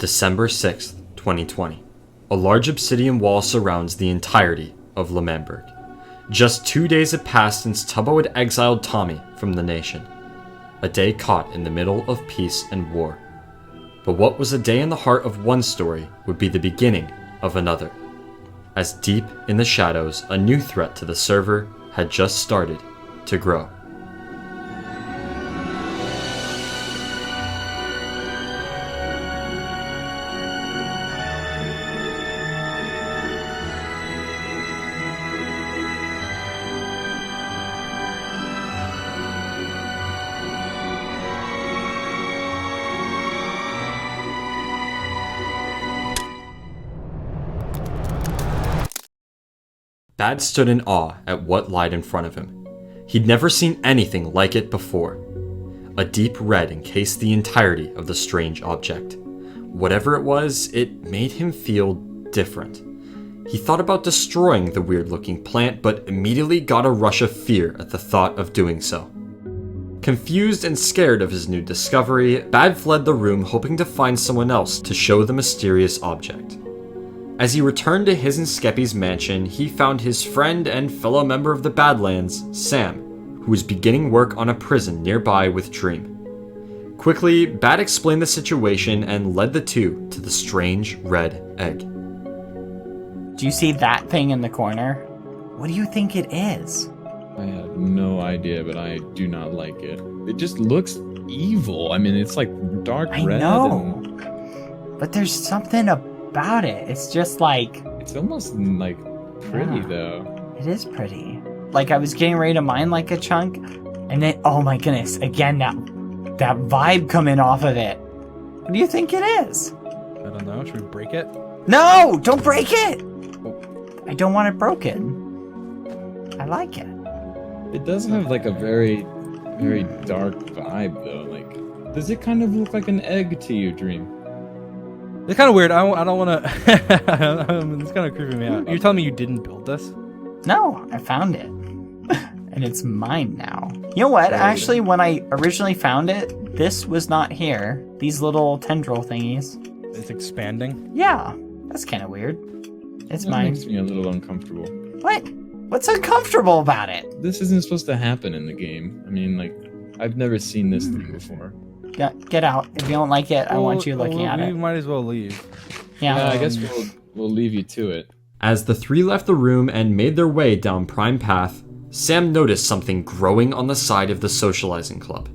December 6th, 2020. A large obsidian wall surrounds the entirety of L'Manberg. Just 2 days had passed since Tubbo had exiled Tommy from the nation. A day caught in the middle of peace and war. But what was a day in the heart of one story would be the beginning of another. As deep in the shadows, a new threat to the server had just started to grow. Bad stood in awe at what lied in front of him. He'd never seen anything like it before. A deep red encased the entirety of the strange object. Whatever it was, it made him feel different. He thought about destroying the weird-looking plant, but immediately got a rush of fear at the thought of doing so. Confused and scared of his new discovery, Bad fled the room hoping to find someone else to show the mysterious object. As he returned to his and Skeppy's mansion, he found his friend and fellow member of the Badlands, Sam, who was beginning work on a prison nearby with Dream. Quickly, Bad explained the situation and led the two to the strange red egg. Do you see that thing in the corner? What do you think it is? I have no idea, but I do not like it. It just looks evil. I mean, it's like dark red. I know, but there's something about it. It's just like... It's almost like pretty though. It is pretty. Like I was getting ready to mine like a chunk, and then, oh my goodness, again, that vibe coming off of it. What do you think it is? I don't know. Should we break it? No! Don't break it! I don't want it broken. I like it. It does have like a very, very dark vibe though. Like, does it kind of look like an egg to you, Dream? It's kind of weird. I don't want to... It's kind of creeping me out. You're telling me you didn't build this? No, I found it. And it's mine now. You know what? Actually, when I originally found it, this was not here. These little tendril thingies. It's expanding? Yeah, that's kind of weird. It's That mine. makes me a little uncomfortable. What? What's uncomfortable about it? This isn't supposed to happen in the game. I mean, like, I've never seen this thing before. Get out. If you don't like it, I want you looking at it. it. We might as well leave. Yeah. I guess we'll leave you to it. As the three left the room and made their way down Prime Path, Sam noticed something growing on the side of the socializing club.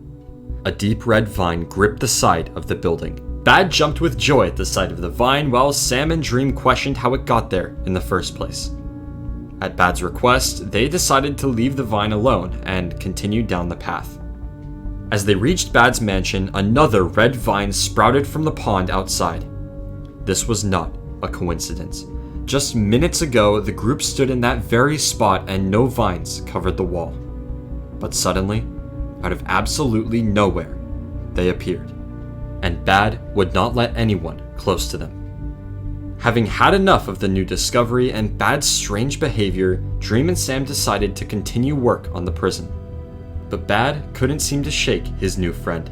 A deep red vine gripped the side of the building. Bad jumped with joy at the sight of the vine, while Sam and Dream questioned how it got there in the first place. At Bad's request, they decided to leave the vine alone and continued down the path. As they reached Bad's mansion, another red vine sprouted from the pond outside. This was not a coincidence. Just minutes ago, the group stood in that very spot and no vines covered the wall. But suddenly, out of absolutely nowhere, they appeared. And Bad would not let anyone close to them. Having had enough of the new discovery and Bad's strange behavior, Dream and Sam decided to continue work on the prison. But Bad couldn't seem to shake his new friend.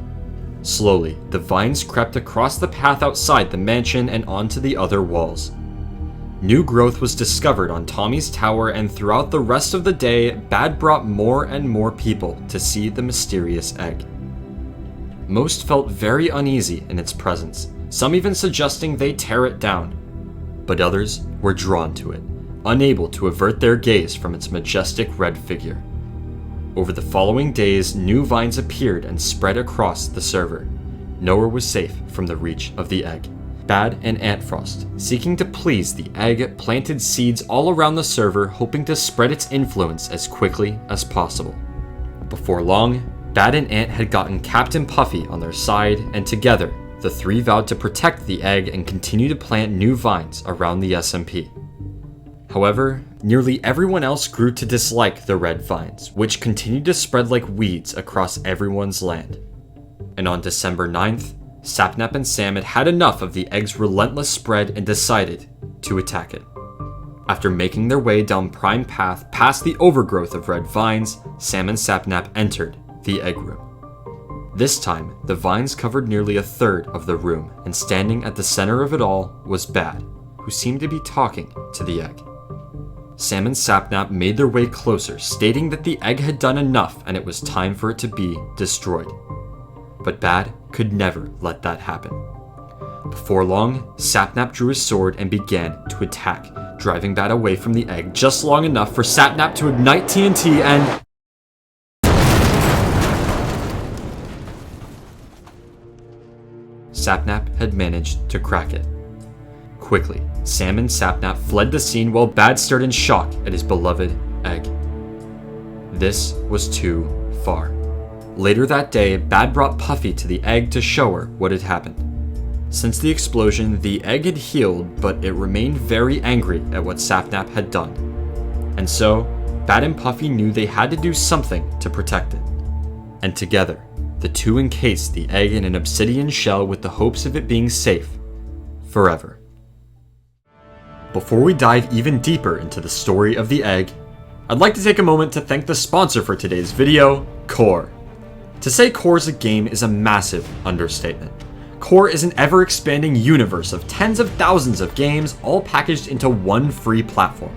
Slowly, the vines crept across the path outside the mansion and onto the other walls. New growth was discovered on Tommy's tower, and throughout the rest of the day, Bad brought more and more people to see the mysterious egg. Most felt very uneasy in its presence, some even suggesting they tear it down. But others were drawn to it, unable to avert their gaze from its majestic red figure. Over the following days, new vines appeared and spread across the server. Nowhere was safe from the reach of the egg. Bad and Antfrost, seeking to please the egg, planted seeds all around the server, hoping to spread its influence as quickly as possible. Before long, Bad and Ant had gotten Captain Puffy on their side, and together, the three vowed to protect the egg and continue to plant new vines around the SMP. However, nearly everyone else grew to dislike the red vines, which continued to spread like weeds across everyone's land. And on December 9th, Sapnap and Sam had had enough of the egg's relentless spread and decided to attack it. After making their way down Prime Path past the overgrowth of red vines, Sam and Sapnap entered the egg room. This time, the vines covered nearly a third of the room, and standing at the center of it all was Bad, who seemed to be talking to the egg. Sam and Sapnap made their way closer, stating that the egg had done enough and it was time for it to be destroyed. But Bad could never let that happen. Before long, Sapnap drew his sword and began to attack, driving Bad away from the egg just long enough for Sapnap to ignite TNT and... Sapnap had managed to crack it. Quickly, Sam and Sapnap fled the scene while Bad stared in shock at his beloved egg. This was too far. Later that day, Bad brought Puffy to the egg to show her what had happened. Since the explosion, the egg had healed, but it remained very angry at what Sapnap had done. And so, Bad and Puffy knew they had to do something to protect it. And together, the two encased the egg in an obsidian shell with the hopes of it being safe forever. Before we dive even deeper into the story of the egg, I'd like to take a moment to thank the sponsor for today's video, Core. To say Core's a game is a massive understatement. Core is an ever-expanding universe of tens of thousands of games all packaged into one free platform.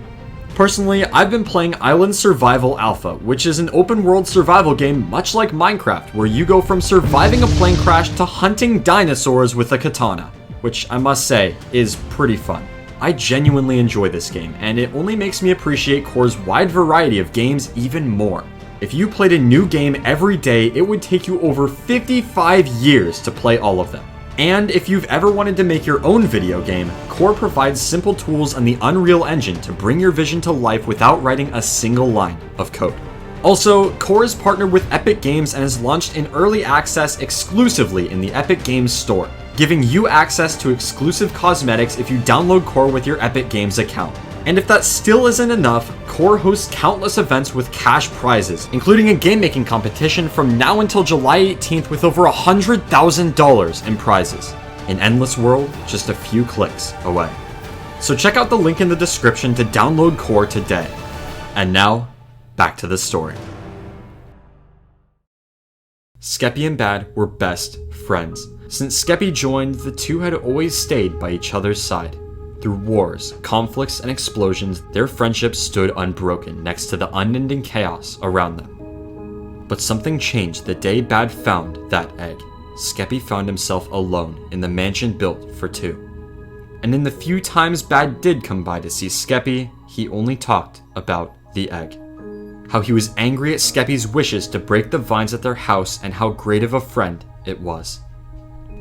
Personally, I've been playing Island Survival Alpha, which is an open-world survival game much like Minecraft, where you go from surviving a plane crash to hunting dinosaurs with a katana, which I must say is pretty fun. I genuinely enjoy this game, and it only makes me appreciate Core's wide variety of games even more. If you played a new game every day, it would take you over 55 years to play all of them. And if you've ever wanted to make your own video game, Core provides simple tools on the Unreal Engine to bring your vision to life without writing a single line of code. Also, Core is partnered with Epic Games and is launched in early access exclusively in the Epic Games Store, giving you access to exclusive cosmetics if you download Core with your Epic Games account. And if that still isn't enough, Core hosts countless events with cash prizes, including a game-making competition from now until July 18th with over $100,000 in prizes. An endless world just a few clicks away. So check out the link in the description to download Core today. And now, back to the story. Skeppy and Bad were best friends. Since Skeppy joined, the two had always stayed by each other's side. Through wars, conflicts, and explosions, their friendship stood unbroken next to the unending chaos around them. But something changed the day Bad found that egg. Skeppy found himself alone in the mansion built for two. And in the few times Bad did come by to see Skeppy, he only talked about the egg. How he was angry at Skeppy's wishes to break the vines at their house and how great of a friend it was.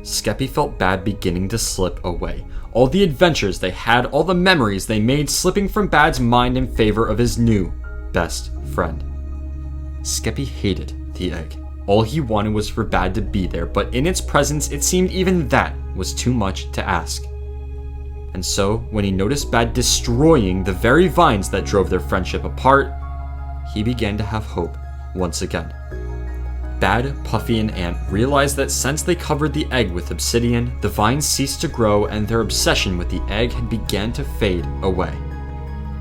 Skeppy felt Bad beginning to slip away. All the adventures they had, all the memories they made slipping from Bad's mind in favor of his new best friend. Skeppy hated the egg. All he wanted was for Bad to be there, but in its presence it seemed even that was too much to ask. And so, when he noticed Bad destroying the very vines that drove their friendship apart, he began to have hope once again. Bad, Puffy, and Ant realized that since they covered the egg with obsidian, the vines ceased to grow and their obsession with the egg had began to fade away.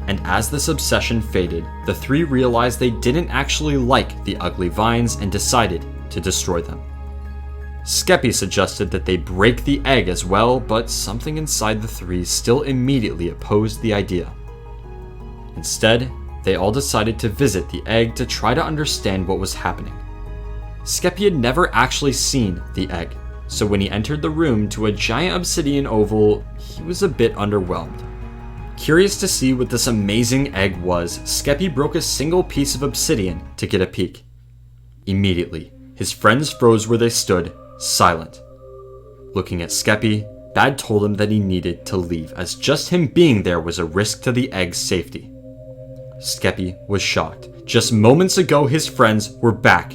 And as this obsession faded, the three realized they didn't actually like the ugly vines and decided to destroy them. Skeppy suggested that they break the egg as well, but something inside the three still immediately opposed the idea. Instead, they all decided to visit the egg to try to understand what was happening. Skeppy had never actually seen the egg, so when he entered the room to a giant obsidian oval, he was a bit underwhelmed. Curious to see what this amazing egg was, Skeppy broke a single piece of obsidian to get a peek. Immediately, his friends froze where they stood, silent. Looking at Skeppy, Bad told him that he needed to leave, as just him being there was a risk to the egg's safety. Skeppy was shocked. Just moments ago his friends were back.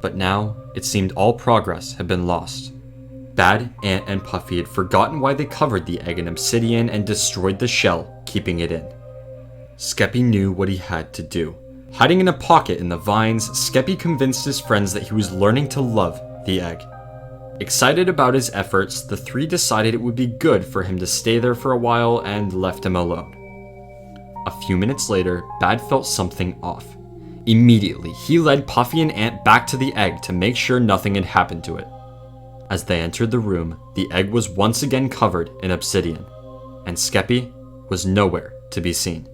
But now, it seemed all progress had been lost. Bad, Ant, and Puffy had forgotten why they covered the egg in obsidian and destroyed the shell, keeping it in. Skeppy knew what he had to do. Hiding in a pocket in the vines, Skeppy convinced his friends that he was learning to love the egg. Excited about his efforts, the three decided it would be good for him to stay there for a while and left him alone. A few minutes later, Bad felt something off. Immediately, he led Puffy and Ant back to the egg to make sure nothing had happened to it. As they entered the room, the egg was once again covered in obsidian, and Skeppy was nowhere to be seen.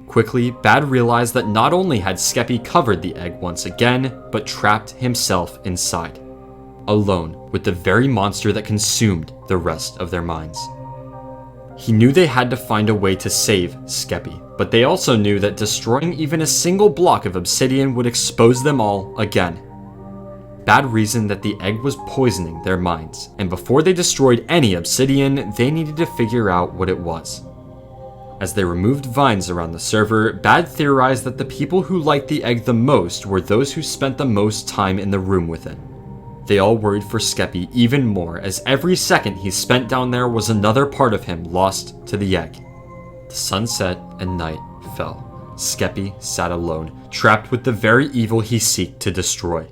Quickly, Bad realized that not only had Skeppy covered the egg once again, but trapped himself inside, alone with the very monster that consumed the rest of their minds. He knew they had to find a way to save Skeppy, but they also knew that destroying even a single block of obsidian would expose them all again. Bad reasoned that the egg was poisoning their minds, and before they destroyed any obsidian, they needed to figure out what it was. As they removed vines around the server, Bad theorized that the people who liked the egg the most were those who spent the most time in the room with it. They all worried for Skeppy even more, as every second he spent down there was another part of him lost to the egg. The sun set and night fell. Skeppy sat alone, trapped with the very evil he sought to destroy.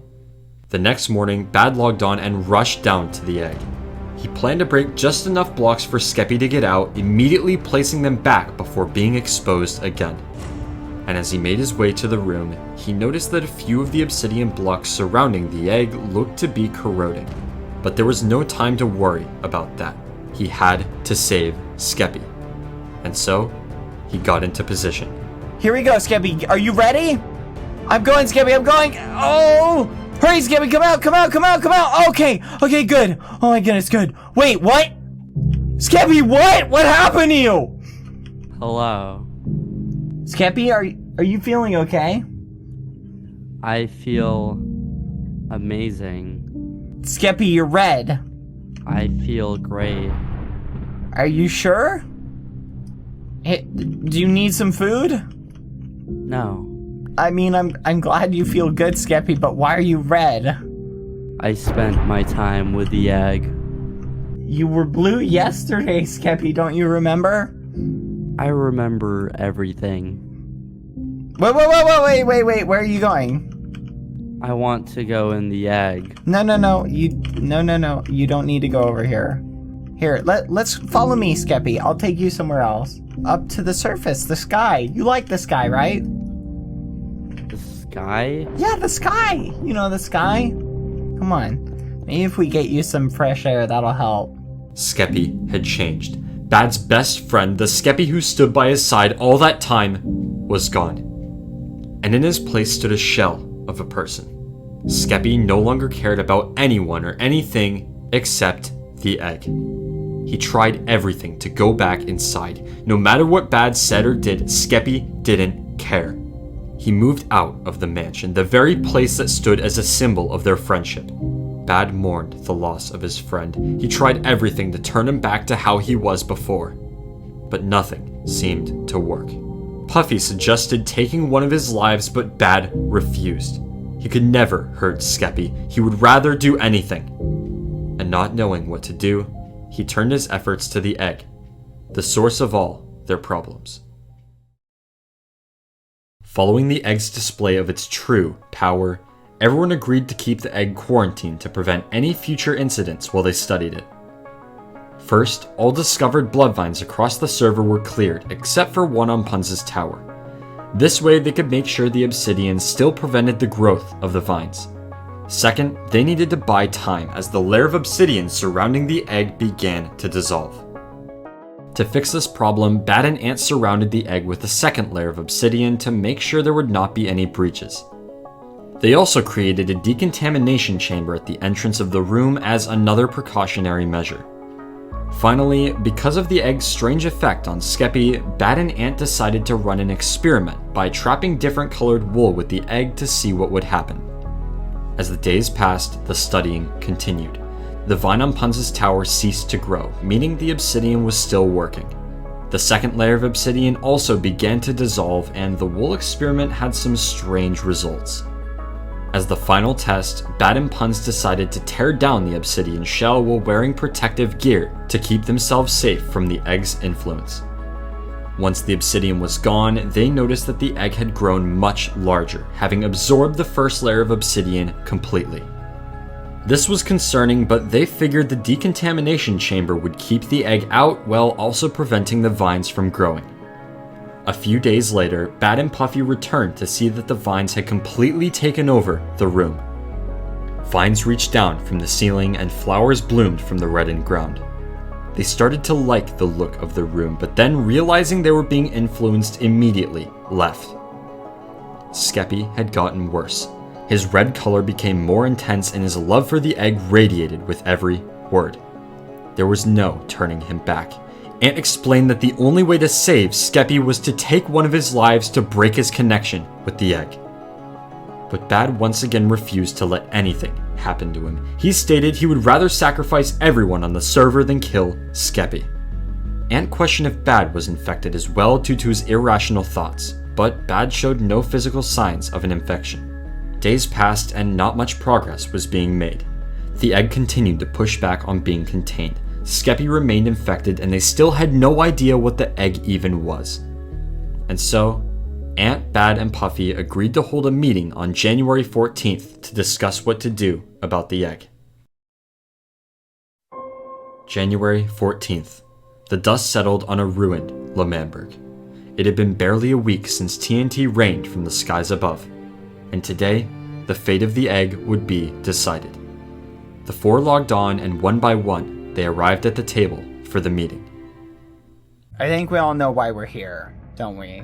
The next morning, Bad logged on and rushed down to the egg. He planned to break just enough blocks for Skeppy to get out, immediately placing them back before being exposed again. And as he made his way to the room, he noticed that a few of the obsidian blocks surrounding the egg looked to be corroding. But there was no time to worry about that. He had to save Skeppy. And so, he got into position. Here we go, Skeppy. Are you ready? I'm going, Skeppy. I'm going. Oh! Hurry, Skeppy. Come out, come out, come out, come out. Okay. Okay, good. Oh my goodness, good. Wait, what? Skeppy, what? What happened to you? Hello. Skeppy, are you feeling okay? I feel amazing. Skeppy, you're red. I feel great. Are you sure? Hey, do you need some food? No. I mean, I'm glad you feel good, Skeppy, but why are you red? I spent my time with the egg. You were blue yesterday, Skeppy, don't you remember? I remember everything. Wait, where are you going? I want to go in the egg. No, you don't need to go over here. Here, let's follow me, Skeppy. I'll take you somewhere else. Up to the surface, the sky. You like the sky, right? The sky? Yeah, the sky. You know the sky? Come on. Maybe if we get you some fresh air, that'll help. Skeppy had changed. Bad's best friend, the Skeppy who stood by his side all that time, was gone. And in his place stood a shell of a person. Skeppy no longer cared about anyone or anything except the egg. He tried everything to go back inside. No matter what Bad said or did, Skeppy didn't care. He moved out of the mansion, the very place that stood as a symbol of their friendship. Bad mourned the loss of his friend. He tried everything to turn him back to how he was before, but nothing seemed to work. Puffy suggested taking one of his lives, but Bad refused. He could never hurt Skeppy. He would rather do anything. And not knowing what to do, he turned his efforts to the egg, the source of all their problems. Following the egg's display of its true power, everyone agreed to keep the egg quarantined to prevent any future incidents while they studied it. First, all discovered blood vines across the server were cleared, except for one on Punz's tower. This way they could make sure the obsidian still prevented the growth of the vines. Second, they needed to buy time as the layer of obsidian surrounding the egg began to dissolve. To fix this problem, Bad and Ant surrounded the egg with a second layer of obsidian to make sure there would not be any breaches. They also created a decontamination chamber at the entrance of the room as another precautionary measure. Finally, because of the egg's strange effect on Skeppy, Bad and Ant decided to run an experiment by trapping different colored wool with the egg to see what would happen. As the days passed, the studying continued. The vine on Punz's tower ceased to grow, meaning the obsidian was still working. The second layer of obsidian also began to dissolve, and the wool experiment had some strange results. As the final test, Bad and Punz decided to tear down the obsidian shell while wearing protective gear to keep themselves safe from the egg's influence. Once the obsidian was gone, they noticed that the egg had grown much larger, having absorbed the first layer of obsidian completely. This was concerning, but they figured the decontamination chamber would keep the egg out while also preventing the vines from growing. A few days later, Bad and Puffy returned to see that the vines had completely taken over the room. Vines reached down from the ceiling and flowers bloomed from the reddened ground. They started to like the look of the room, but then realizing they were being influenced immediately, left. Skeppy had gotten worse. His red color became more intense and his love for the egg radiated with every word. There was no turning him back. Ant explained that the only way to save Skeppy was to take one of his lives to break his connection with the egg. But Bad once again refused to let anything happen to him. He stated he would rather sacrifice everyone on the server than kill Skeppy. Ant questioned if Bad was infected as well due to his irrational thoughts, but Bad showed no physical signs of an infection. Days passed and not much progress was being made. The egg continued to push back on being contained. Skeppy remained infected and they still had no idea what the egg even was. And so, Ant, Bad, and Puffy agreed to hold a meeting on January 14th to discuss what to do about the egg. January 14th. The dust settled on a ruined L'Manberg. It had been barely a week since TNT rained from the skies above, and today, the fate of the egg would be decided. The four logged on and one by one, they arrived at the table for the meeting. I think we all know why we're here, don't we?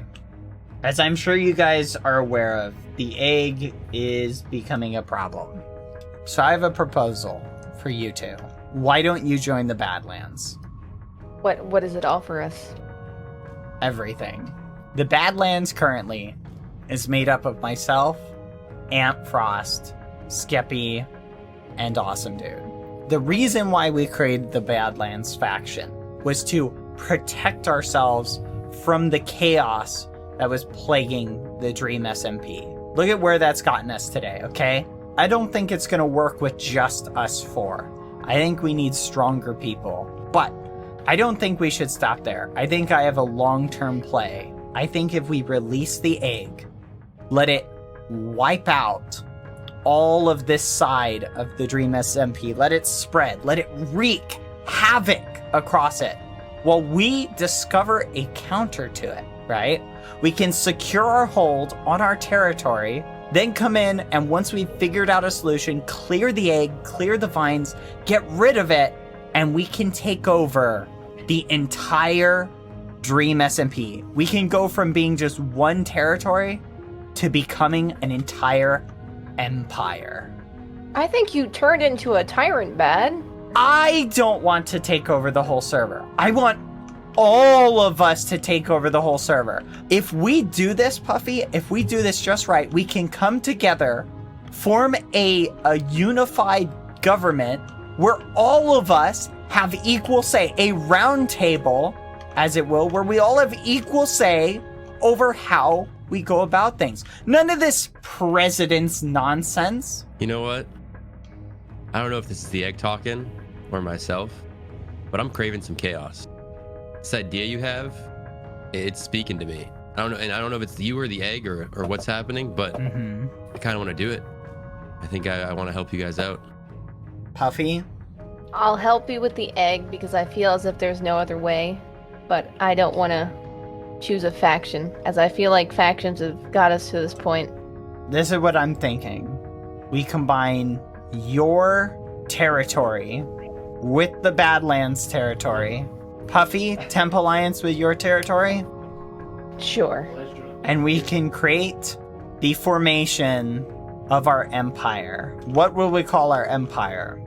As I'm sure you guys are aware of, the egg is becoming a problem. So I have a proposal for you two. Why don't you join the Badlands? What does it offer us? Everything. The Badlands currently is made up of myself, Ant Frost, Skeppy, and Awesome Dude. The reason why we created the Badlands faction was to protect ourselves from the chaos that was plaguing the Dream SMP. Look at where that's gotten us today, okay? I don't think it's gonna work with just us four. I think we need stronger people. But I don't think we should stop there. I think I have a long-term play. I think if we release the egg, let it wipe out all of this side of the Dream SMP, let it spread, let it wreak havoc across it, while we discover a counter to it, right? We can secure our hold on our territory, then come in and once we've figured out a solution, clear the egg, clear the vines, get rid of it, and we can take over the entire Dream SMP. We can go from being just one territory to becoming an entire empire. I think you turned into a tyrant, Bad. I don't want to take over the whole server. I want all of us to take over the whole server. If we do this, Puffy, if we do this just right, we can come together, form a unified government where all of us have equal say, a round table, as it will, where we all have equal say over how we go about things. None of this president's nonsense. You know what? I don't know if this is the egg talking or myself, but I'm craving some chaos. This idea you have, it's speaking to me. I don't know, and I don't know if it's you or the egg or what's happening, but I kind of want to do it. I think I want to help you guys out. Puffy? I'll help you with the egg because I feel as if there's no other way, but I don't want to choose a faction, as I feel like factions have got us to this point. This is what I'm thinking. We combine your territory with the Badlands territory. Puffy, Temp Alliance with your territory. Sure. And we can create the formation of our empire. What will we call our empire?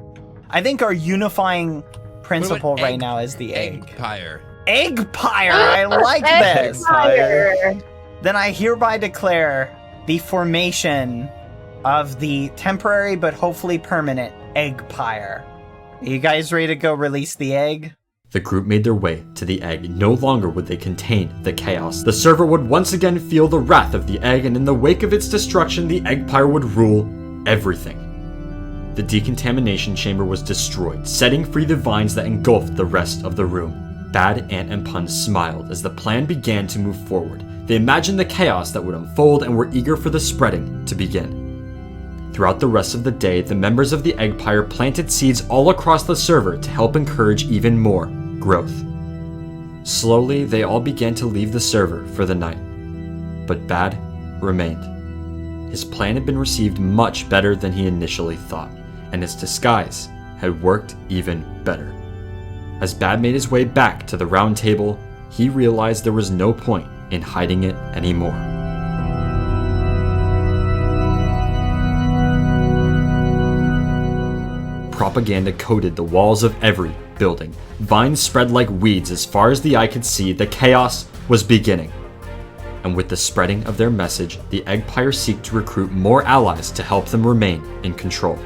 I think our unifying principle right now is the egg. Eggpire. Eggpire! I like this! Eggpire. Then I hereby declare the formation of the temporary but hopefully permanent Eggpire. Are you guys ready to go release the egg? The group made their way to the egg. No longer would they contain the chaos. The server would once again feel the wrath of the egg, and in the wake of its destruction, the Eggpire would rule everything. The decontamination chamber was destroyed, setting free the vines that engulfed the rest of the room. Bad, Ant, and Pun smiled as the plan began to move forward. They imagined the chaos that would unfold and were eager for the spreading to begin. Throughout the rest of the day, the members of the Eggpire planted seeds all across the server to help encourage even more growth. Slowly, they all began to leave the server for the night. But Bad remained. His plan had been received much better than he initially thought, and his disguise had worked even better. As Bad made his way back to the round table, he realized there was no point in hiding it anymore. Propaganda coated the walls of every building. Vines spread like weeds as far as the eye could see. The chaos was beginning. And with the spreading of their message, the Eggpire seek to recruit more allies to help them remain in control.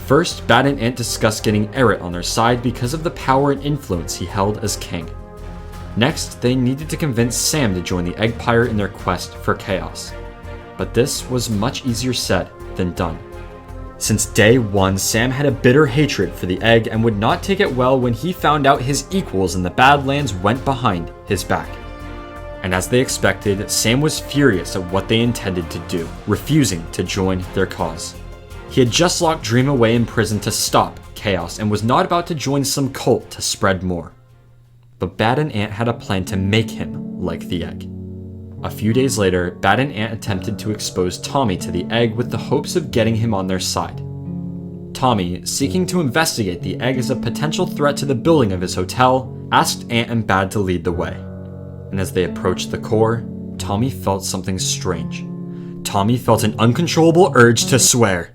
First, Bad and Ant discussed getting Eret on their side because of the power and influence he held as king. Next, they needed to convince Sam to join the Eggpire in their quest for chaos. But this was much easier said than done. Since day one, Sam had a bitter hatred for the egg and would not take it well when he found out his equals in the Badlands went behind his back. And as they expected, Sam was furious at what they intended to do, refusing to join their cause. He had just locked Dream away in prison to stop chaos and was not about to join some cult to spread more. But Bad and Ant had a plan to make him like the egg. A few days later, Bad and Ant attempted to expose Tommy to the egg with the hopes of getting him on their side. Tommy, seeking to investigate the egg as a potential threat to the building of his hotel, asked Ant and Bad to lead the way. And as they approached the core, Tommy felt something strange. Tommy felt an uncontrollable urge to swear.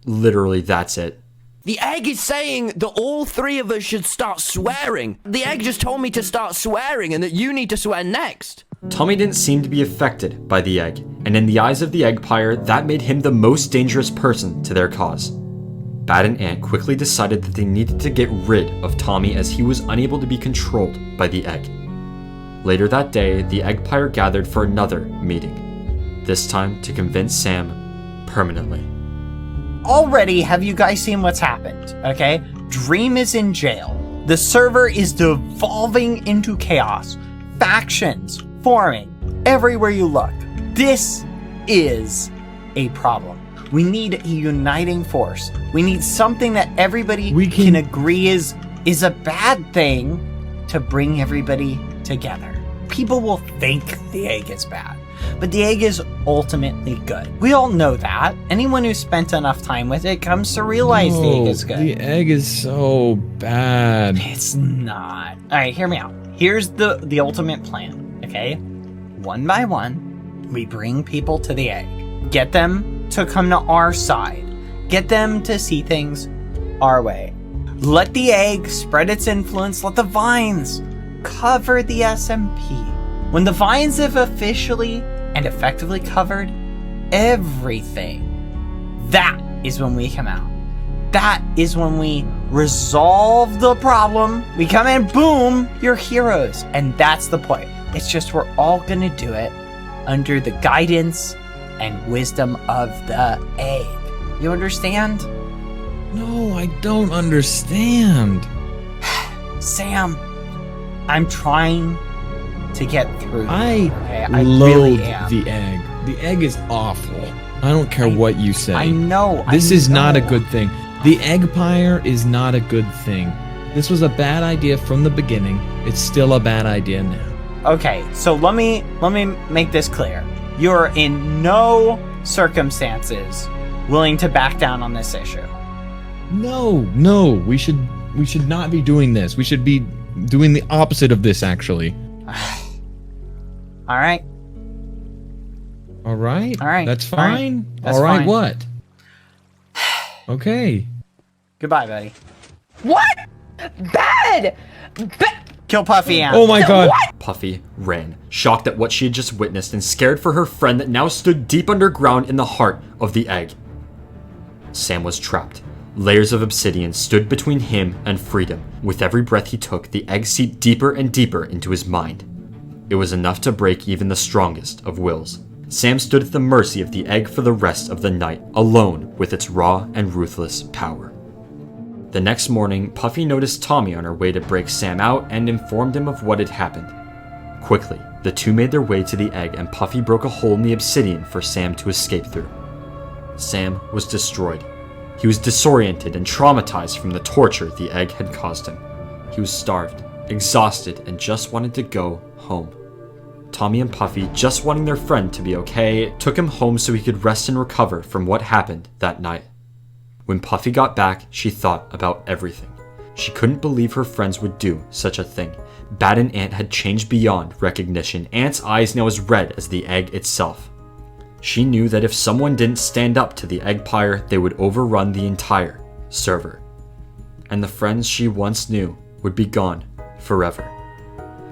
Literally, that's it. The egg is saying that all three of us should start swearing. The egg just told me to start swearing and that you need to swear next. Tommy didn't seem to be affected by the egg, and in the eyes of the Eggpire, that made him the most dangerous person to their cause. Bad and Ant quickly decided that they needed to get rid of Tommy as he was unable to be controlled by the egg. Later that day, the Eggpire gathered for another meeting, this time to convince Sam permanently. Already, have you guys seen what's happened? Okay? Dream is in jail. The server is devolving into chaos. Factions forming everywhere you look. This is a problem. We need a uniting force. We need something that everybody can agree is a bad thing to bring everybody together. People will think the egg is bad, but the egg is ultimately good. We all know that. Anyone who spent enough time with it comes to realize the egg is good. The egg is so bad. It's not. All right, hear me out. Here's the ultimate plan, okay? One by one, we bring people to the egg. Get them to come to our side. Get them to see things our way. Let the egg spread its influence. Let the vines cover the SMP. When the vines have officially and effectively covered everything, that is when we come out. That is when we resolve the problem. We come in, boom, you're heroes. And that's the point. It's just we're all gonna do it under the guidance and wisdom of the egg. You understand? No, I don't understand. Sam, I'm trying to get through. I really loathe am. the egg. The egg is awful. I don't care what you say. I know. This is not a good thing. The Eggpire is not a good thing. This was a bad idea from the beginning. It's still a bad idea now. Okay, so let me make this clear. You're in no circumstances willing to back down on this issue. No, we should not be doing this. We should be doing the opposite of this, actually. All right. All right. That's All right. fine. That's All right. fine. What? Okay. Goodbye, buddy. What? Bad! Kill Puffy Ant. Oh my god. Puffy ran, shocked at what she had just witnessed and scared for her friend that now stood deep underground in the heart of the egg. Sam was trapped. Layers of obsidian stood between him and freedom. With every breath he took, the egg seeped deeper and deeper into his mind. It was enough to break even the strongest of wills. Sam stood at the mercy of the egg for the rest of the night, alone with its raw and ruthless power. The next morning, Puffy noticed Tommy on her way to break Sam out and informed him of what had happened. Quickly, the two made their way to the egg and Puffy broke a hole in the obsidian for Sam to escape through. Sam was destroyed. He was disoriented and traumatized from the torture the egg had caused him. He was starved, exhausted and just wanted to go home. Tommy and Puffy, just wanting their friend to be okay, took him home so he could rest and recover from what happened that night. When Puffy got back, she thought about everything. She couldn't believe her friends would do such a thing. Bad and Ant had changed beyond recognition. Ant's eyes now as red as the egg itself. She knew that if someone didn't stand up to the Eggpire, they would overrun the entire server. And the friends she once knew would be gone forever.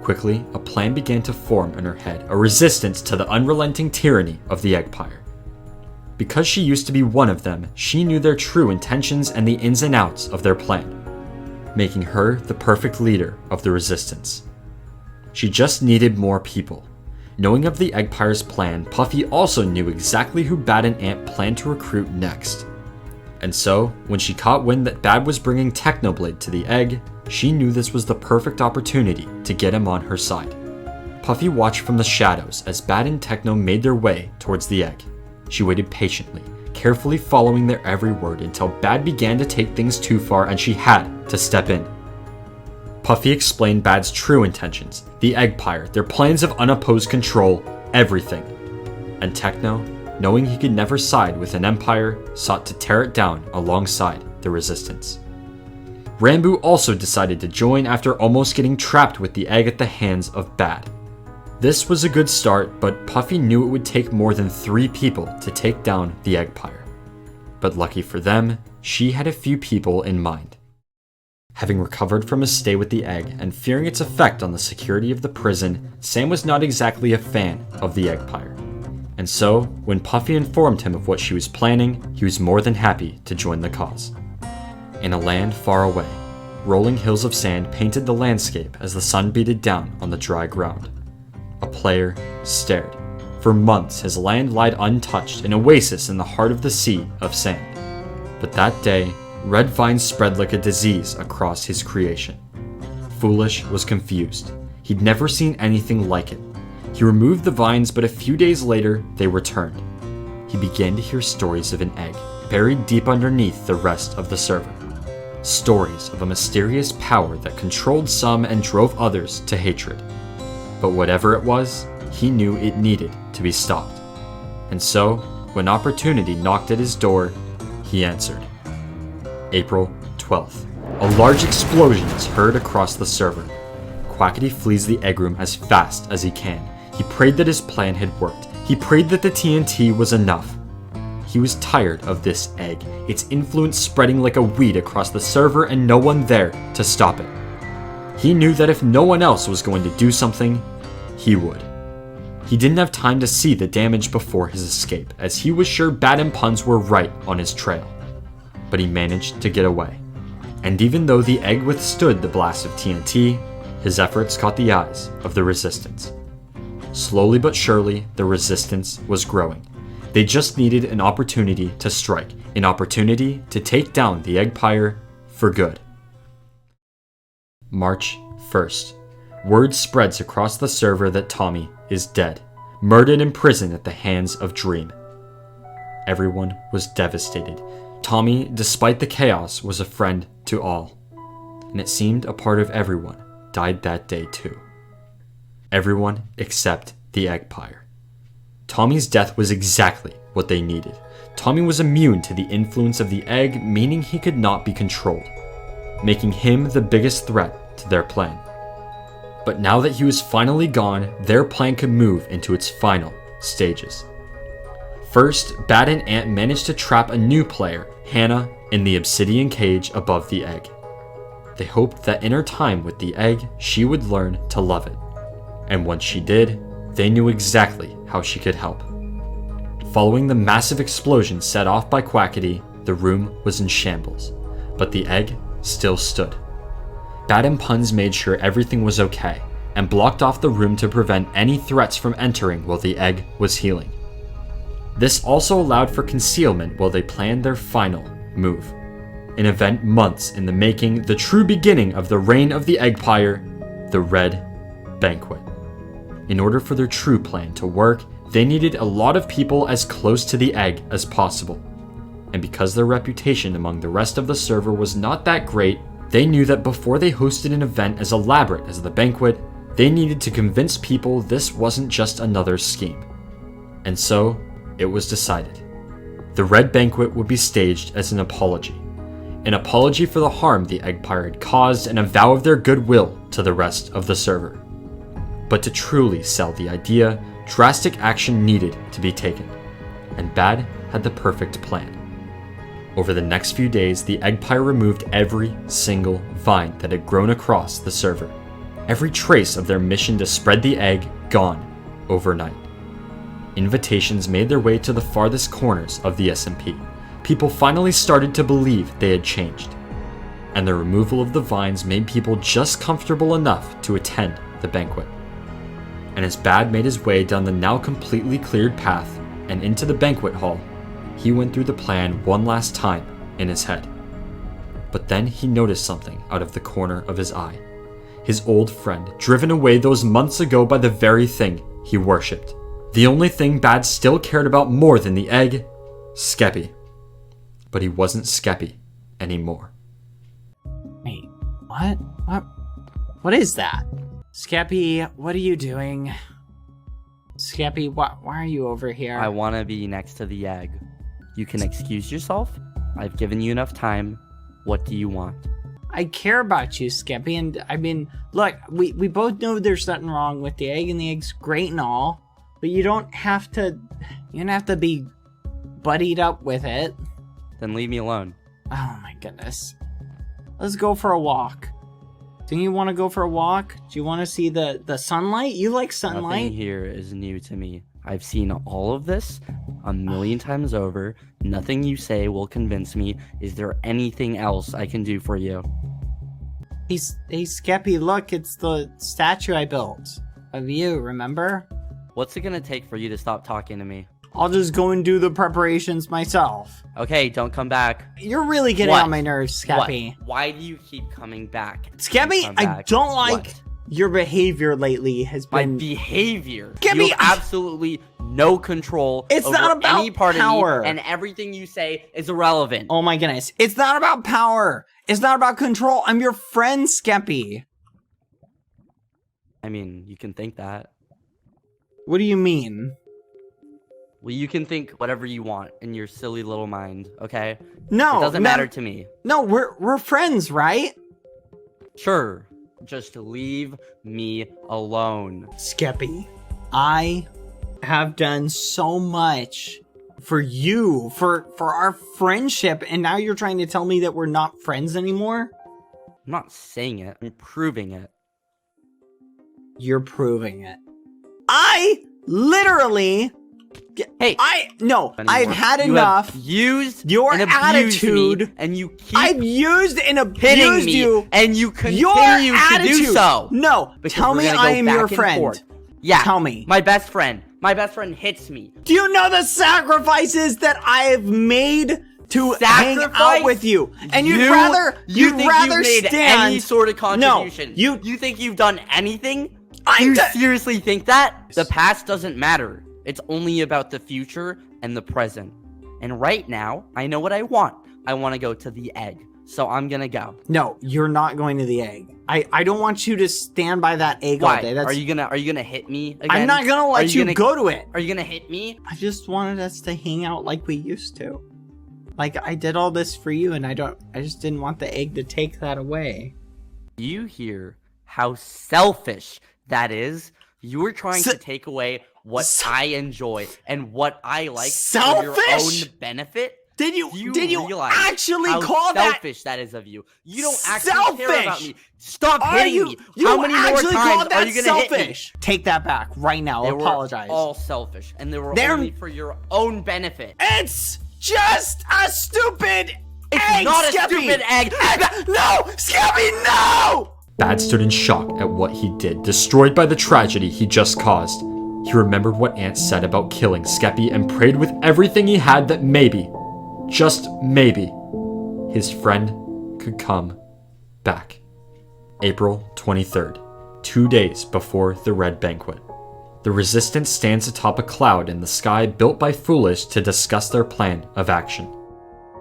Quickly, a plan began to form in her head, a resistance to the unrelenting tyranny of the Eggpire. Because she used to be one of them, she knew their true intentions and the ins and outs of their plan, making her the perfect leader of the resistance. She just needed more people. Knowing of the Eggpire's plan, Puffy also knew exactly who Bad and Ant planned to recruit next. And so, when she caught wind that Bad was bringing Technoblade to the egg, she knew this was the perfect opportunity to get him on her side. Puffy watched from the shadows as Bad and Techno made their way towards the egg. She waited patiently, carefully following their every word until Bad began to take things too far and she had to step in. Puffy explained Bad's true intentions, the Eggpire, their plans of unopposed control, everything. And Techno, knowing he could never side with an empire, sought to tear it down alongside the resistance. Rambo also decided to join after almost getting trapped with the egg at the hands of Bad. This was a good start, but Puffy knew it would take more than 3 people to take down the Eggpire. But lucky for them, she had a few people in mind. Having recovered from his stay with the egg and fearing its effect on the security of the prison, Sam was not exactly a fan of the Eggpire. And so, when Puffy informed him of what she was planning, he was more than happy to join the cause. In a land far away, rolling hills of sand painted the landscape as the sun beated down on the dry ground. A player stared. For months, his land lied untouched, an oasis in the heart of the sea of sand. But that day, red vines spread like a disease across his creation. Foolish was confused. He'd never seen anything like it. He removed the vines, but a few days later, they returned. He began to hear stories of an egg, buried deep underneath the rest of the server. Stories of a mysterious power that controlled some and drove others to hatred. But whatever it was, he knew it needed to be stopped. And so, when opportunity knocked at his door, he answered. April 12th. A large explosion is heard across the server. Quackity flees the egg room as fast as he can. He prayed that his plan had worked. He prayed that the TNT was enough. He was tired of this egg, its influence spreading like a weed across the server and no one there to stop it. He knew that if no one else was going to do something, he would. He didn't have time to see the damage before his escape, as he was sure Bad and Puns were right on his trail. But he managed to get away. And even though the egg withstood the blast of TNT, his efforts caught the eyes of the resistance. Slowly but surely, the resistance was growing. They just needed an opportunity to strike, an opportunity to take down the Eggpire for good. March 1st. Word spreads across the server that Tommy is dead, murdered in prison at the hands of Dream. Everyone was devastated. Tommy, despite the chaos, was a friend to all. And it seemed a part of everyone died that day too. Everyone except the Eggpire. Tommy's death was exactly what they needed. Tommy was immune to the influence of the egg, meaning he could not be controlled, making him the biggest threat to their plan. But now that he was finally gone, their plan could move into its final stages. First, Bad and Ant managed to trap a new player, Hannah, in the obsidian cage above the egg. They hoped that in her time with the egg, she would learn to love it. And once she did, they knew exactly how she could help. Following the massive explosion set off by Quackity, the room was in shambles, but the egg still stood. Bad and Puns made sure everything was okay, and blocked off the room to prevent any threats from entering while the egg was healing. This also allowed for concealment while they planned their final move. An event months in the making, the true beginning of the reign of the Eggpire, the Red Banquet. In order for their true plan to work, they needed a lot of people as close to the egg as possible. And because their reputation among the rest of the server was not that great, They knew that before they hosted an event as elaborate as the banquet, they needed to convince people this wasn't just another scheme. And so, it was decided. The Red Banquet would be staged as an apology for the harm the Eggpire had caused and a vow of their goodwill to the rest of the server. But to truly sell the idea, drastic action needed to be taken, and Bad had the perfect plan. Over the next few days, the Eggpire removed every single vine that had grown across the server. Every trace of their mission to spread the egg gone overnight. Invitations made their way to the farthest corners of the SMP. People finally started to believe they had changed. And the removal of the vines made people just comfortable enough to attend the banquet. And as Bad made his way down the now completely cleared path and into the banquet hall, he went through the plan one last time in his head. But then he noticed something out of the corner of his eye. His old friend, driven away those months ago by the very thing he worshipped. The only thing Bad still cared about more than the egg, Skeppy. But he wasn't Skeppy anymore. Wait, what? What is that? Skeppy, what are you doing? Skeppy, why are you over here? I want to be next to the egg. You can excuse yourself. I've given you enough time. What do you want? I care about you, Skeppy, and I mean, look, we both know there's nothing wrong with the egg, and the egg's great and all, but you don't have to be buddied up with it. Then leave me alone. Oh my goodness. Let's go for a walk. Do you want to go for a walk? Do you want to see the sunlight? You like sunlight? Nothing here is new to me. I've seen all of this a million times over. Nothing you say will convince me. Is there anything else I can do for you? Hey, Skeppy, look, it's the statue I built of you, remember? What's it gonna take for you to stop talking to me? I'll just go and do the preparations myself. Okay, don't come back. You're really getting on my nerves, Skeppy. What? Why do you keep coming back? Skeppy, I don't like your behavior lately has been... My behavior? Skeppy, you have absolutely no control it's over not about any part power. of me, and everything you say is irrelevant. Oh my goodness. It's not about power. It's not about control. I'm your friend, Skeppy. I mean, you can think that. What do you mean? Well, you can think whatever you want in your silly little mind, okay? No, it doesn't matter to me. No, we're friends, right? Sure. Just leave me alone. Skeppy, I have done so much for you, for our friendship, and now you're trying to tell me that we're not friends anymore? I'm not saying it, I'm proving it. You're proving it. I literally... Hey, I've had enough. Used your and abused attitude, me, and you keep I've used and hitting abused me, you, and you continue your to do attitude. so. No, tell me I am your friend. Forth. Yeah, tell me. My best friend hits me. Do you know the sacrifices that I have made to hang out with you? And you'd rather made stand any sort of contribution. No, you think you've done anything? You seriously think that? The past doesn't matter. It's only about the future and the present. And right now, I know what I want. I want to go to the egg. So I'm gonna go. No, you're not going to the egg. I don't want you to stand by that egg all day. Are you gonna hit me again? I'm not gonna let you go to it. Are you gonna hit me? I just wanted us to hang out like we used to. Like, I did all this for you, and I just didn't want the egg to take that away. You hear how selfish that is? You were trying to take away what I enjoy and what I like for your own benefit. Did you actually how call that selfish that is of you? You don't actually care about me. Stop hitting me. You How many more actually times are you gonna selfish? hit me? Take that back right now. They apologize. Were all selfish, and they were only for your own benefit. It's just a stupid egg. It's not a stupid egg. No, Skeppy, no! Bad stood in shock at what he did, destroyed by the tragedy he just caused. He remembered what Ant said about killing Skeppy and prayed with everything he had that maybe, just maybe, his friend could come back. April 23rd, 2 days before the Red Banquet. The Resistance stands atop a cloud in the sky built by Foolish to discuss their plan of action.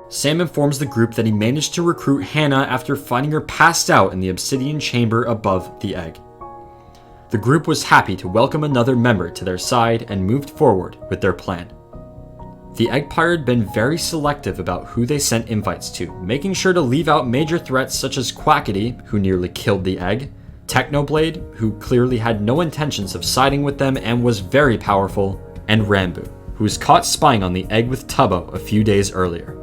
Sam informs the group that he managed to recruit Hannah after finding her passed out in the obsidian chamber above the egg. The group was happy to welcome another member to their side and moved forward with their plan. The Eggpire had been very selective about who they sent invites to, making sure to leave out major threats such as Quackity, who nearly killed the egg, Technoblade, who clearly had no intentions of siding with them and was very powerful, and Rambu, who was caught spying on the egg with Tubbo a few days earlier.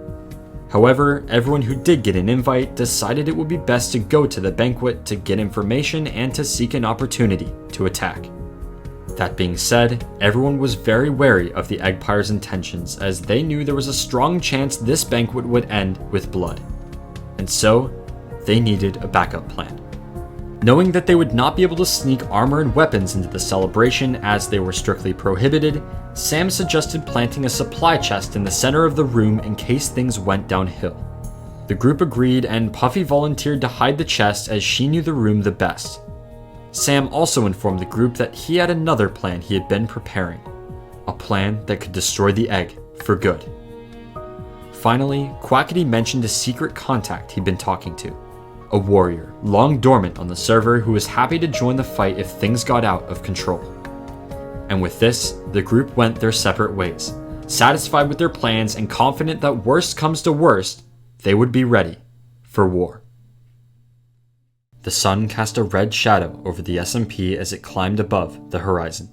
However, everyone who did get an invite decided it would be best to go to the banquet to get information and to seek an opportunity to attack. That being said, everyone was very wary of the Eggpire's intentions as they knew there was a strong chance this banquet would end with blood. And so, they needed a backup plan. Knowing that they would not be able to sneak armor and weapons into the celebration as they were strictly prohibited, Sam suggested planting a supply chest in the center of the room in case things went downhill. The group agreed and Puffy volunteered to hide the chest as she knew the room the best. Sam also informed the group that he had another plan he had been preparing, a plan that could destroy the egg for good. Finally, Quackity mentioned a secret contact he'd been talking to, a warrior long dormant on the server who was happy to join the fight if things got out of control. And with this, the group went their separate ways, satisfied with their plans and confident that worst comes to worst, they would be ready for war. The sun cast a red shadow over the SMP as it climbed above the horizon.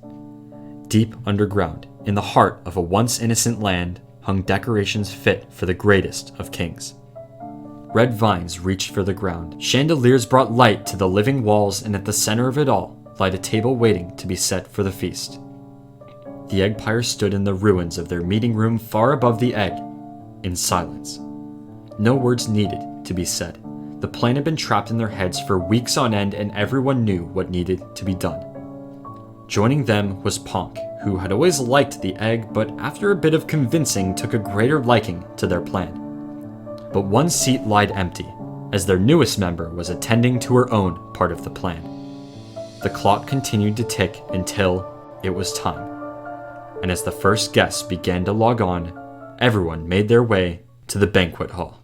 Deep underground, in the heart of a once innocent land, hung decorations fit for the greatest of kings. Red vines reached for the ground, chandeliers brought light to the living walls, and at the center of it all lied a table waiting to be set for the feast. The Eggpire stood in the ruins of their meeting room far above the egg, in silence. No words needed to be said. The plan had been trapped in their heads for weeks on end and everyone knew what needed to be done. Joining them was Ponk, who had always liked the egg but after a bit of convincing took a greater liking to their plan. But one seat lied empty, as their newest member was attending to her own part of the plan. The clock continued to tick until it was time. And as the first guests began to log on, everyone made their way to the banquet hall.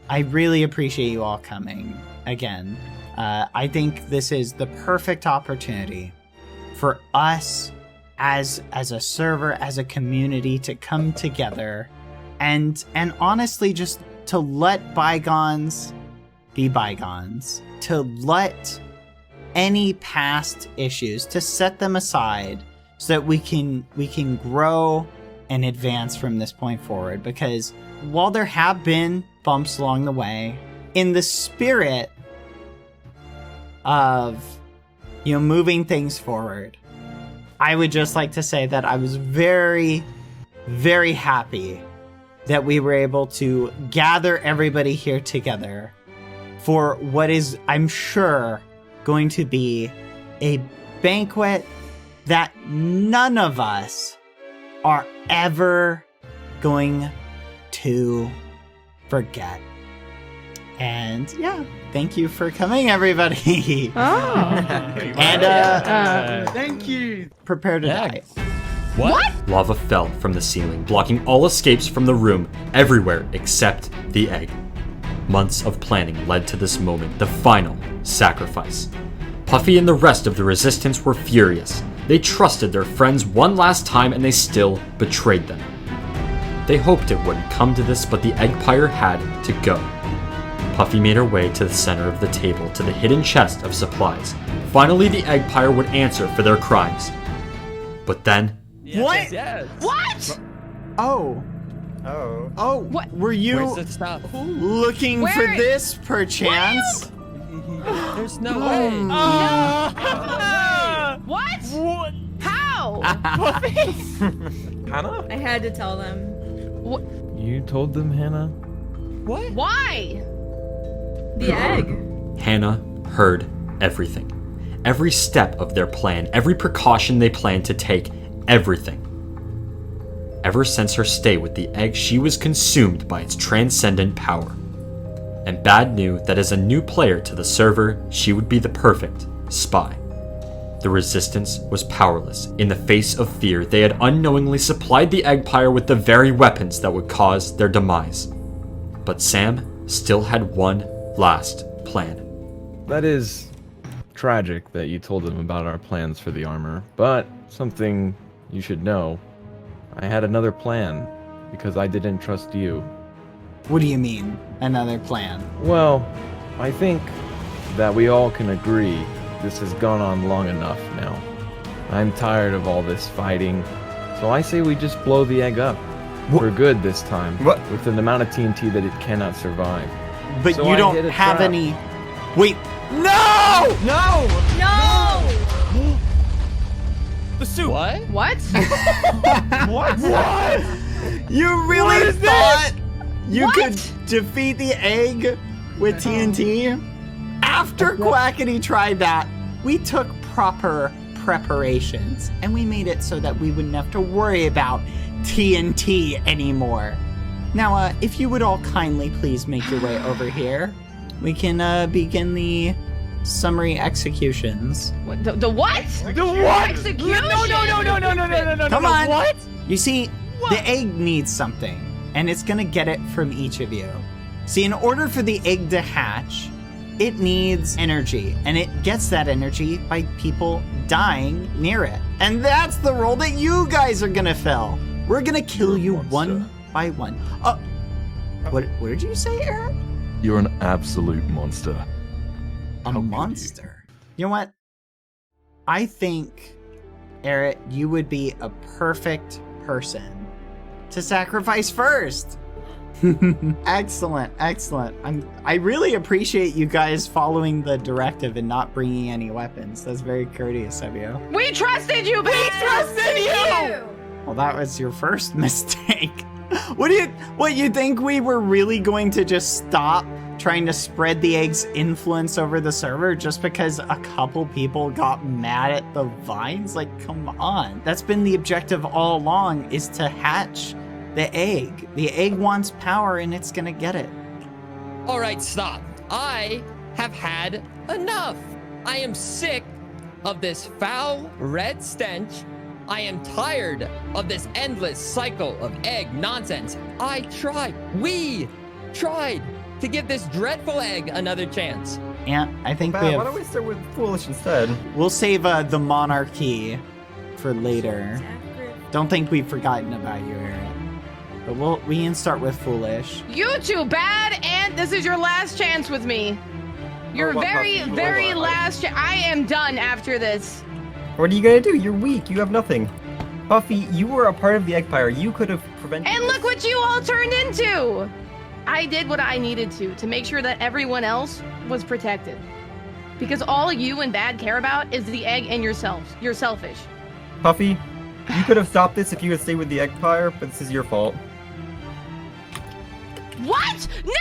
I really appreciate you all coming again. I think this is the perfect opportunity for us as a server, as a community to come together and honestly just to let bygones be bygones, to let any past issues, to set them aside so that we can grow and advance from this point forward. Because while there have been bumps along the way, in the spirit of, moving things forward, I would just like to say that I was very, very happy that we were able to gather everybody here together for what is, I'm sure, going to be a banquet that none of us are ever going to forget. And yeah, thank you for coming, everybody. Thank you. Prepare to die. What? Lava fell from the ceiling, blocking all escapes from the room everywhere except the egg. Months of planning led to this moment, the final sacrifice. Puffy and the rest of the resistance were furious. They trusted their friends one last time and they still betrayed them. They hoped it wouldn't come to this, but the Eggpire had to go. Puffy made her way to the center of the table to the hidden chest of supplies. Finally, the Eggpire would answer for their crimes. But then, What? Yes. What? Oh. Oh. Oh. What? Were you Where's the stuff? looking for Where- this, perchance? There's no way. What? How? Hannah? I had to tell them. You told them, Hannah? Why? The egg. Hannah heard everything. Every step of their plan, every precaution they planned to take, everything. Ever since her stay with the egg, she was consumed by its transcendent power. And Bad knew that as a new player to the server, she would be the perfect spy. The resistance was powerless. In the face of fear, they had unknowingly supplied the Eggpire with the very weapons that would cause their demise. But Sam still had one last plan. That is tragic that you told them about our plans for the armor, but something you should know. I had another plan because I didn't trust you. What do you mean, another plan? Well, I think that we all can agree this has gone on long enough now. I'm tired of all this fighting, so I say we just blow the egg up. For good this time. What? With an amount of TNT that it cannot survive. But So you I don't hit a have trap. any... Wait. No! No! No! The soup. What? What? What? You really thought you could defeat the egg with TNT? After Quackity tried that, we took proper preparations and we made it so that we wouldn't have to worry about TNT anymore. Now, if you would all kindly please make your way over here, we can begin the summary executions. What? The what? The what? Execution? No. Come on. What? You see, the egg needs something, and it's gonna get it from each of you. See, in order for the egg to hatch, it needs energy, and it gets that energy by people dying near it. And that's the role that you guys are gonna fill. We're gonna kill you one by one. What did you say, Eric? You're an absolute monster. A monster? You know what? I think, Eric, you would be a perfect person to sacrifice first. Excellent. I really appreciate you guys following the directive and not bringing any weapons. That's very courteous of you. We trusted you, babe! We trusted you! Well, that was your first mistake. What you think we were really going to just stop trying to spread the egg's influence over the server just because a couple people got mad at the vines? Like, come on. That's been the objective all along, is to hatch the egg. The egg wants power and it's gonna get it. All right, stop. I have had enough. I am sick of this foul red stench. I am tired of this endless cycle of egg nonsense. We tried to give this dreadful egg another chance. Yeah, I think Why don't we start with Foolish instead? we'll save the monarchy for later. Don't think we've forgotten about you, Eric. But we can start with Foolish. You two, Bad, and this is your last chance with me. Your Oh, what, very, Puffy? very What? last chance. I am done after this. What are you gonna do? You're weak. You have nothing. Puffy, you were a part of the Eggpire. You could have prevented. And look what you all turned into! I did what I needed to make sure that everyone else was protected. Because all you and Bad care about is the egg and yourselves. You're selfish. Puffy, you could have stopped this if you had stayed with the Eggpire, but this is your fault. What? No!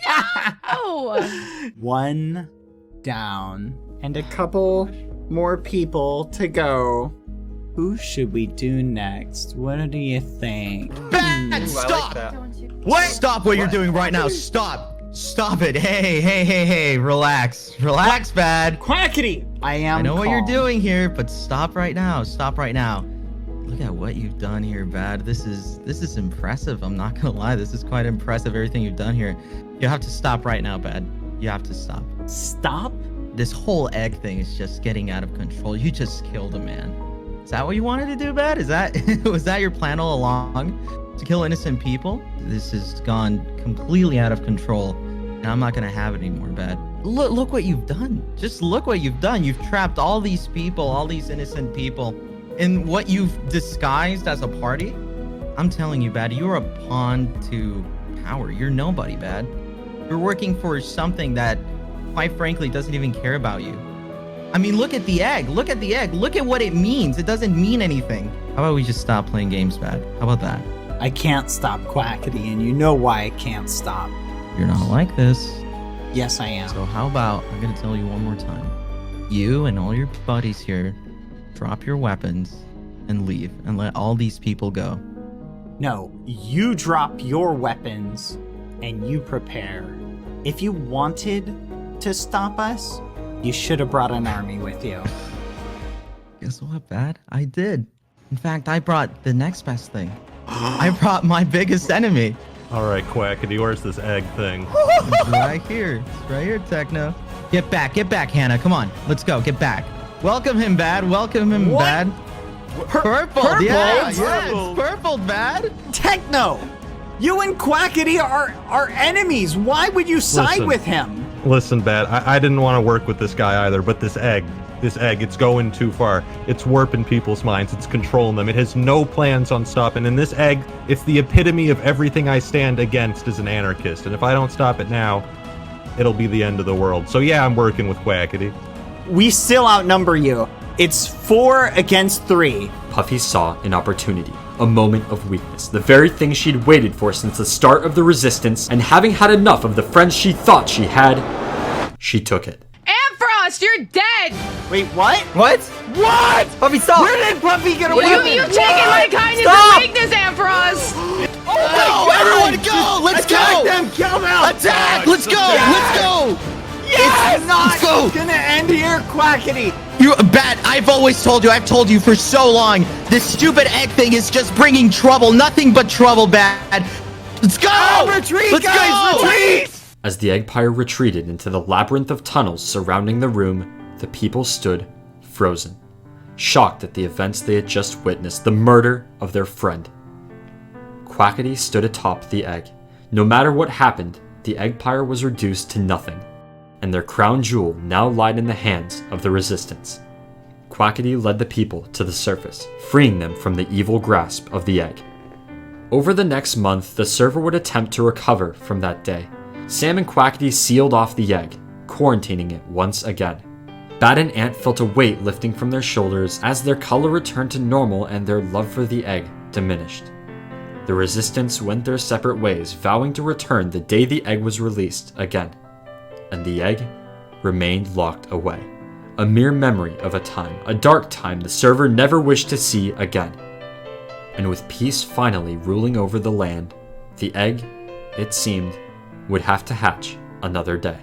No! One down. And a couple more people to go. Who should we do next? What do you think? Bad! Stop! What? Stop what you're doing right now. Stop. Stop it. Hey. Relax. Relax, Bad. Quackity! I know what you're calm. doing here, but stop right now. Stop right now. Look at what you've done here, Bad. This is impressive. I'm not gonna lie. This is quite impressive, everything you've done here. You have to stop right now, Bad. You have to stop. Stop? This whole egg thing is just getting out of control. You just killed a man. Is that what you wanted to do, Bad? Is that was that your plan all along? To kill innocent people? This has gone completely out of control, and I'm not gonna have it anymore, Bad. Look what you've done. Just look what you've done. You've trapped all these people, all these innocent people. in what you've disguised as a party? I'm telling you, Bad, you're a pawn to power. You're nobody, Bad. You're working for something that, quite frankly, doesn't even care about you. I mean, look at the egg. Look at the egg. Look at what it means. It doesn't mean anything. How about we just stop playing games, Bad? How about that? I can't stop Quackity, and you know why I can't stop. You're not like this. Yes, I am. So how about, I'm going to tell you one more time. You and all your buddies here, drop your weapons and leave and let all these people go. No, you drop your weapons and you prepare. If you wanted to stop us, you should have brought an army with you. Guess what, Bad? I did. In fact, I brought the next best thing. I brought my biggest enemy. All right, Quackity, where's this egg thing? It's right here. It's right here, Techno. Get back, Hannah. Come on, let's go. Get back. Welcome him, Bad. Welcome him, What? Bad. Purple. Yeah, it's purple, Bad. Techno! You and Quackity are enemies. Why would you side Listen. with him? Listen, Bad, I didn't want to work with this guy either, but this egg, it's going too far. It's warping people's minds. It's controlling them. It has no plans on stopping. And this egg, it's the epitome of everything I stand against as an anarchist. And if I don't stop it now, it'll be the end of the world. So yeah, I'm working with Quackity. We still outnumber you. It's 4 against 3. Puffy saw an opportunity, a moment of weakness, the very thing she'd waited for since the start of the resistance, and having had enough of the friends she thought she had, she took it. Ampharos, you're dead! Wait, what? What? What? Puffy, stop! Where did Puffy get away? You've taken my kindness Stop! and weakness, Ampharos! No, everyone go! Let's Attack go! them! Kill them! Attack! Let's go! Let's go! It's not let's go! gonna end here, Quackity! You Bad, I've always told you, I've told you for so long, this stupid egg thing is just bringing trouble, nothing but trouble, Bad. Let's go! Retreat, Let's guys! go! Retreat! As the Eggpire retreated into the labyrinth of tunnels surrounding the room, the people stood frozen, shocked at the events they had just witnessed, the murder of their friend. Quackity stood atop the egg. No matter what happened, the Eggpire was reduced to nothing, and their crown jewel now lied in the hands of the resistance. Quackity led the people to the surface, freeing them from the evil grasp of the egg. Over the next month, the server would attempt to recover from that day. Sam and Quackity sealed off the egg, quarantining it once again. Bad and Ant felt a weight lifting from their shoulders as their color returned to normal and their love for the egg diminished. The resistance went their separate ways, vowing to return the day the egg was released again. And the egg remained locked away, a mere memory of a time, a dark time the server never wished to see again. And with peace finally ruling over the land, the egg, it seemed, would have to hatch another day.